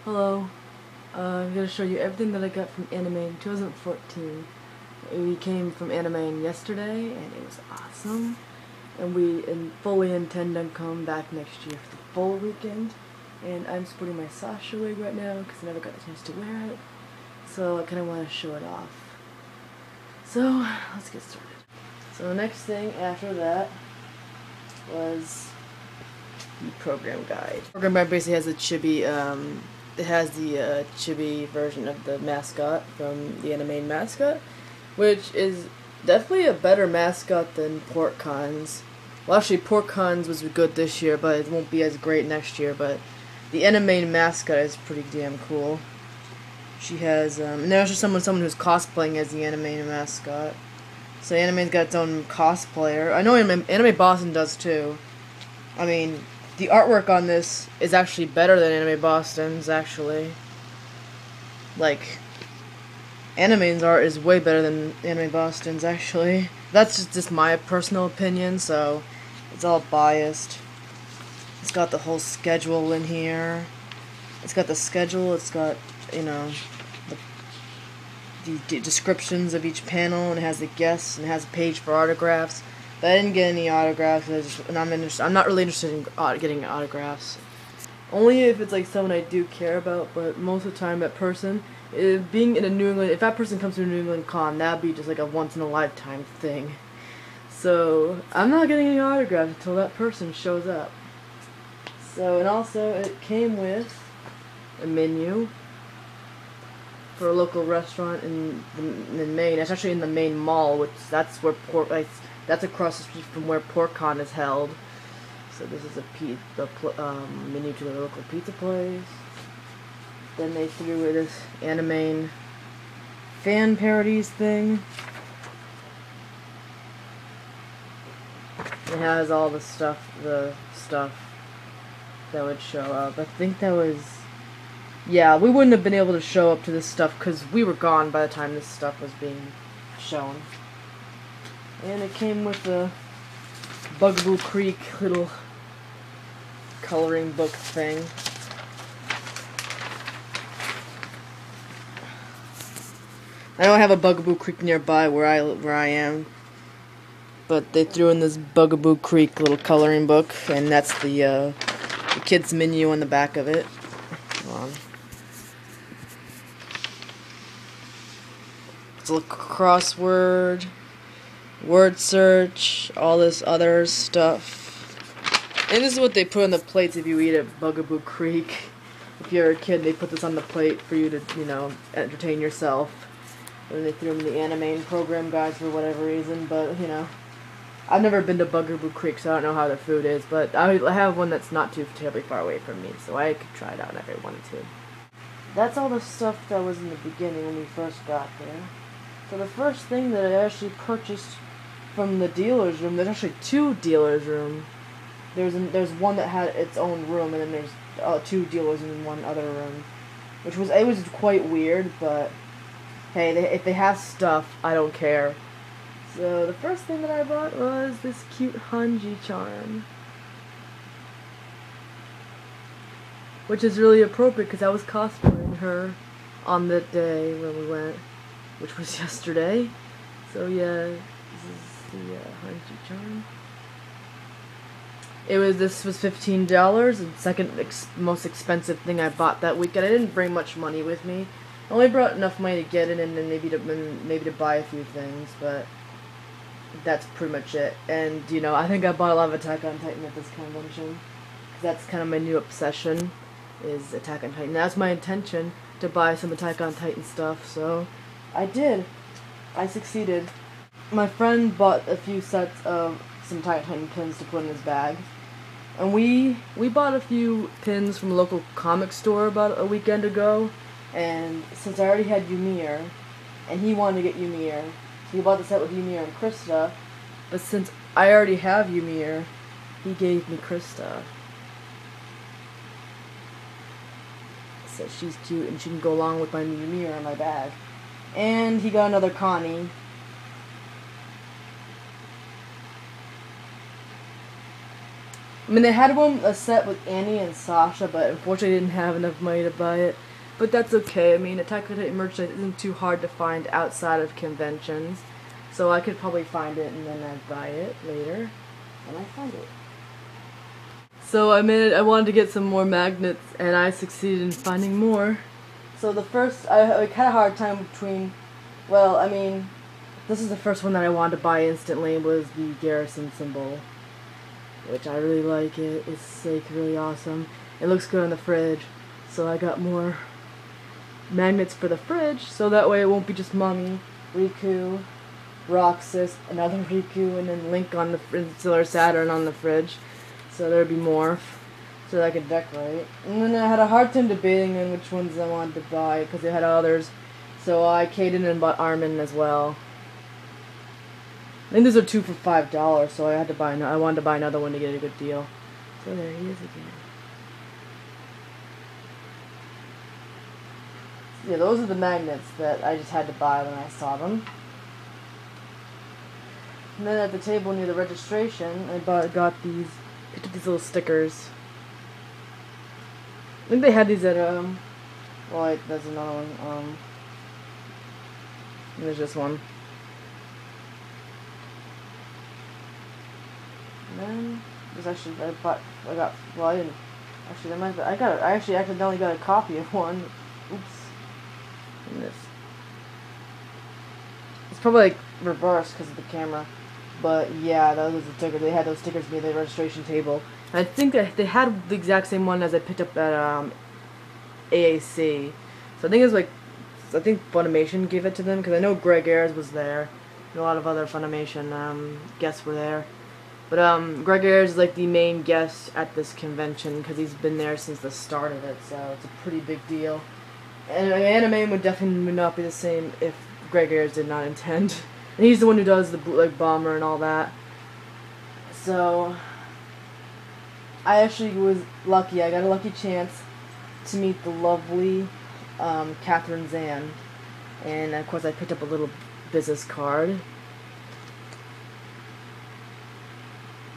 Hello, I'm going to show you everything that I got from AniMaine 2014. We came from AniMaine yesterday, and it was awesome. And we fully intend on coming back next year for the full weekend. And I'm sporting my Sasha wig right now because I never got a chance to wear it. So I kind of want to show it off. So, let's get started. So the next thing after that was the program guide. The program guide basically has a chibi, it has the chibi version of the mascot from the AniMaine mascot, which is definitely a better mascot than PorkCons. Well, actually, PorkCons was good this year, but it won't be as great next year. But the AniMaine mascot is pretty damn cool. She has, and there's just someone who's cosplaying as the AniMaine mascot. So AniMaine's got its own cosplayer. I know Anime Boston does too. I mean, the artwork on this is actually better than Anime Boston's, actually. Like, AniMaine's art is way better than Anime Boston's, actually. That's just my personal opinion, so it's all biased. It's got the whole schedule in here. It's got the schedule, it's got, you know, the descriptions of each panel, and it has the guests, and it has a page for autographs. But I didn't get any autographs, I'm not really interested in getting autographs. Only if it's like someone I do care about, but most of the time that person, being in a New England, if that person comes to a New England con, that'd be just like a once-in-a-lifetime thing. So, I'm not getting any autographs until that person shows up. So, and also, it came with a menu for a local restaurant in Maine. It's actually in the Maine Mall, which that's where that's across the street from where PorkCon is held. So this is the menu to the local pizza place. Then they threw this AniMaine fan parodies thing. It has all the stuff that would show up. I think that was, yeah, we wouldn't have been able to show up to this stuff because we were gone by the time this stuff was being shown. And it came with a Bugaboo Creek little coloring book thing. I don't have a Bugaboo Creek nearby where I am, but they threw in this Bugaboo Creek little coloring book, and that's the kids menu on the back of it. Hold on. It's a little crossword, word search, all this other stuff. And this is what they put on the plates if you eat at Bugaboo Creek. If you're a kid, they put this on the plate for you to, you know, entertain yourself. And they threw them in the AniMaine program guides for whatever reason, but, you know. I've never been to Bugaboo Creek, so I don't know how their food is, but I have one that's not too terribly far away from me, so I could try it out if I wanted to. That's all the stuff that was in the beginning when we first got there. So the first thing that I actually purchased from the dealer's room, there's actually two dealer's rooms. There's one that had its own room, and then there's two dealers in one other room, it was quite weird, but hey, if they have stuff, I don't care. So the first thing that I bought was this cute Hanji charm, which is really appropriate because I was cosplaying her on the day when we went, which was yesterday. So yeah, this is the Hanji charm. This was $15, the second most expensive thing I bought that weekend. I didn't bring much money with me. I only brought enough money to get it and then maybe to buy a few things, but that's pretty much it. And, you know, I think I bought a lot of Attack on Titan at this convention, because that's kind of my new obsession, is Attack on Titan. That's my intention, to buy some Attack on Titan stuff, so I did. I succeeded. My friend bought a few sets of some Attack on Titan pins to put in his bag. And we bought a few pins from a local comic store about a weekend ago, and since I already had Ymir, and he wanted to get Ymir, so he bought the set with Ymir and Krista, but since I already have Ymir, he gave me Krista. So she's cute, and she can go along with my Ymir in my bag. And he got another Connie. I mean, they had a set with Annie and Sasha, but unfortunately I didn't have enough money to buy it. But that's okay. I mean, Attack on Titan merchandise isn't too hard to find outside of conventions. So I could probably find it and then I'd buy it later when I find it. So I wanted to get some more magnets and I succeeded in finding more. So the first, I had a hard time between, well, I mean, this is the first one that I wanted to buy instantly, was the Garrison symbol. Which I really like it. It's like really awesome. It looks good on the fridge. So I got more magnets for the fridge, so that way it won't be just Mommy, Riku, Roxas, another Riku, and then Link on the Stellar Saturn on the fridge. So there'd be more, so that I could decorate. And then I had a hard time debating on which ones I wanted to buy, because they had others. So I catered and bought Armin as well. I think these are 2 for $5, so I had to buy. I wanted to buy another one to get a good deal. So there he is again. Yeah, those are the magnets that I just had to buy when I saw them. And then at the table near the registration, I picked up these little stickers. I think they had these at, well, wait, there's another one, there's just one. And then, there's actually, I actually accidentally got a copy of one. Oops. And this. It's probably like reversed because of the camera. But yeah, that was the sticker. They had those stickers near the registration table. And I think that they had the exact same one as I picked up at AAC. So I think it was like, I think Funimation gave it to them, because I know Greg Ayres was there. And a lot of other Funimation guests were there. But Greg Ayres is like the main guest at this convention, because he's been there since the start of it, so it's a pretty big deal. And AniMaine would definitely not be the same if Greg Ayres did not attend. And he's the one who does the bootleg bomber and all that. So I actually was lucky. I got a lucky chance to meet the lovely Catherine Zan. And of course I picked up a little business card.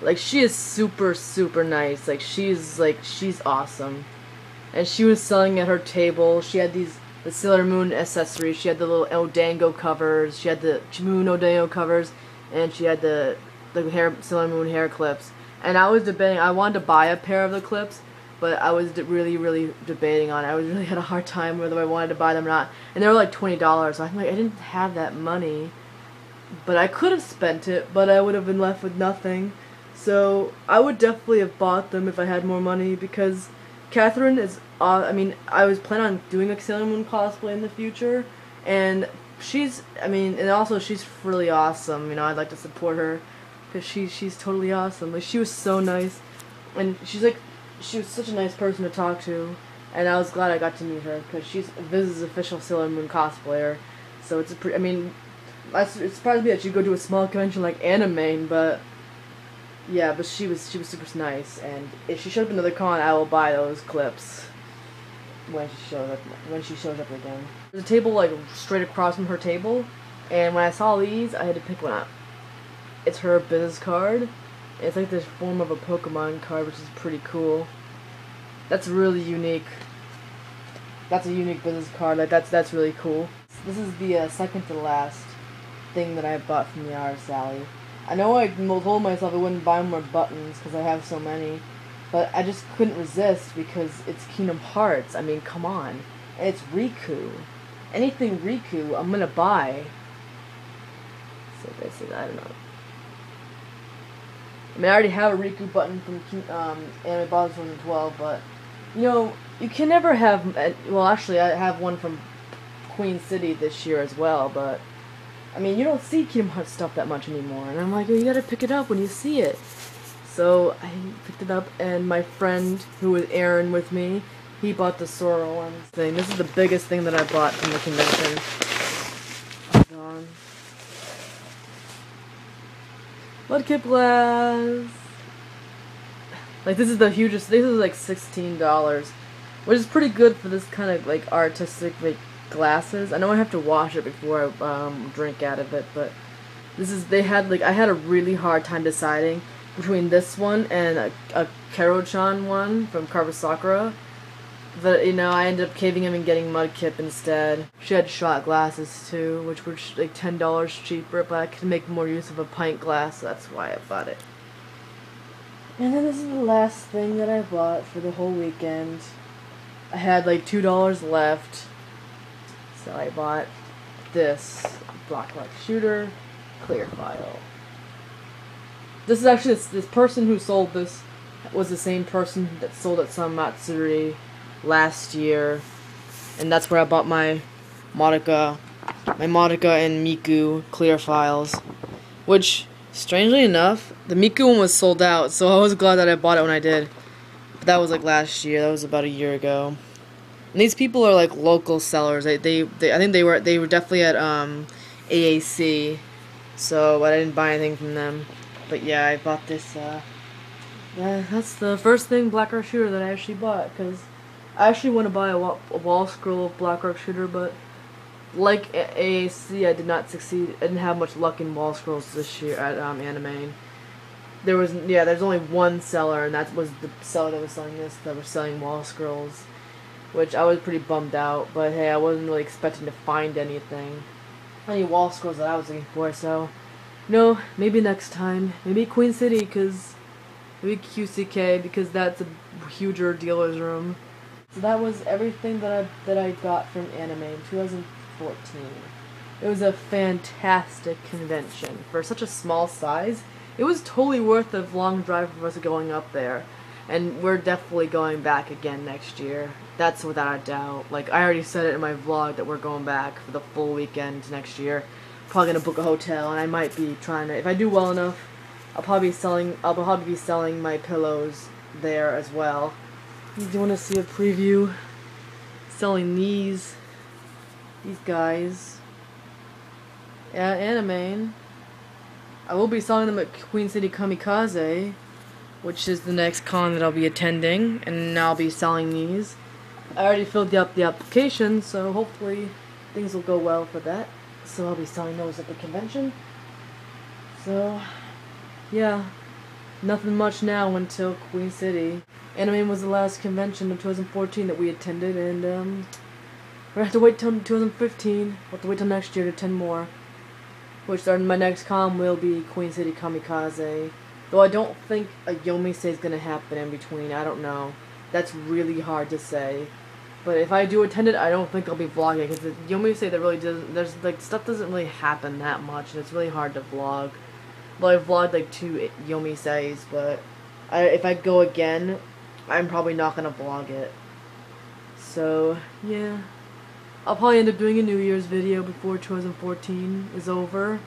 Like, she is super, super nice. Like, she's awesome. And she was selling at her table. She had the Sailor Moon accessories. She had the little Odango covers. She had the Moon Odango covers. And she had the Sailor Moon hair clips. And I was debating, I wanted to buy a pair of the clips, but I was really, really debating on it. I really had a hard time whether I wanted to buy them or not. And they were like $20, so I'm like, I didn't have that money. But I could have spent it, but I would have been left with nothing. So I would definitely have bought them if I had more money, because Catherine is, I mean, I was planning on doing a Sailor Moon cosplay in the future, and she's, I mean, and also she's really awesome, you know, I'd like to support her, because she's totally awesome. Like, she was so nice, and she was such a nice person to talk to, and I was glad I got to meet her, because she's Viz's official Sailor Moon cosplayer, so it's I mean, it surprised me that she'd go to a small convention like AniMaine, but yeah, but she was super nice, and if she shows up another con, I will buy those clips when she shows up again. There's a table like straight across from her table, and when I saw these, I had to pick one up. It's her business card. It's like this form of a Pokemon card, which is pretty cool. That's really unique. That's a unique business card. Like, that's really cool. This is the second to last thing that I bought from the artist alley. I know I told myself I wouldn't buy more buttons because I have so many, but I just couldn't resist because it's Kingdom Hearts. I mean, come on. And it's Riku. Anything Riku, I'm gonna buy. So basically, I don't know. I mean, I already have a Riku button from Anime Bottom 2012, but, you know, you can never have, well, actually, I have one from Queen City this year as well, but I mean, you don't see Kingdom Hearts stuff that much anymore, and I'm like, well, you gotta pick it up when you see it. So I picked it up, and my friend, who was Aaron with me, he bought the Sora one thing. This is the biggest thing that I bought from the convention. Hold on. Mudkip glass. Like, this is the hugest. This is like $16, which is pretty good for this kind of like artistic like glasses. I know I have to wash it before I drink out of it, but this is, I had a really hard time deciding between this one and a Kero-chan one from Sakura. But, you know, I ended up caving him and getting Mudkip instead. She had shot glasses too, which were like $10 cheaper, but I could make more use of a pint glass, so that's why I bought it. And then this is the last thing that I bought for the whole weekend. I had like $2 left, so I bought this Blackrock Shooter clear file. This is actually, this person who sold this was the same person that sold at some Matsuri last year, and that's where I bought my Madoka and Miku clear files, which, strangely enough, the Miku one was sold out, so I was glad that I bought it when I did. But that was like last year. That was about a year ago. And these people are like local sellers. I think they were definitely at AAC, so I didn't buy anything from them. But yeah, I bought this. Yeah, that's the first thing Blackrock Shooter that I actually bought, because I actually want to buy a wall scroll of Blackrock Shooter, but like AAC, I did not succeed. I didn't have much luck in wall scrolls this year at AniMaine. There's only one seller, and that was the seller that was selling this, that was selling wall scrolls, which I was pretty bummed out, but hey, I wasn't really expecting to find any wall scrolls that I was looking for, so no, maybe next time. Maybe Queen City, maybe QCK, because that's a huger dealer's room. So that was everything that I got from AniMaine 2014. It was a fantastic convention. For such a small size, it was totally worth the long drive for us going up there. And we're definitely going back again next year. That's without a doubt. Like, I already said it in my vlog that we're going back for the full weekend next year. Probably gonna book a hotel, and I might be trying to, if I do well enough, I'll probably be selling my pillows there as well. Do you want to see a preview? Selling these guys. Yeah, AniMaine. I will be selling them at Queen City Kamikaze, which is the next con that I'll be attending, and I'll be selling these. I already filled up the application, so hopefully things will go well for that. So I'll be selling those at the convention. So, yeah, nothing much now until Queen City. AniMaine was the last convention of 2014 that we attended, and we're gonna have to wait till 2015. We'll have to wait till next year to attend more. Which my next con will be Queen City Kamikaze. Though I don't think a Yomisei is gonna happen in between. I don't know. That's really hard to say. But if I do attend it, I don't think I'll be vlogging, because the Yomisei that really doesn't, stuff doesn't really happen that much, and it's really hard to vlog. Well, I vlogged like 2 Yomiseis, but if I go again, I'm probably not gonna vlog it. So, yeah. I'll probably end up doing a New Year's video before 2014 is over.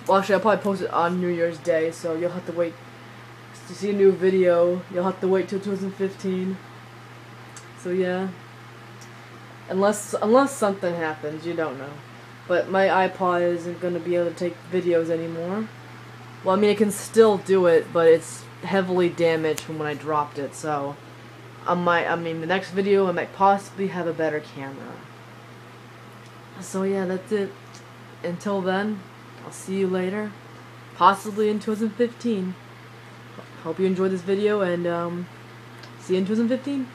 Well, actually, I'll probably post it on New Year's Day, so you'll have to wait to see a new video. You'll have to wait till 2015. So yeah, unless something happens, you don't know. But my iPod isn't gonna be able to take videos anymore. Well, I mean, it can still do it, but it's heavily damaged from when I dropped it. So the next video I might possibly have a better camera. So yeah, that's it. Until then, I'll see you later, possibly in 2015. Hope you enjoyed this video, and see you in 2015.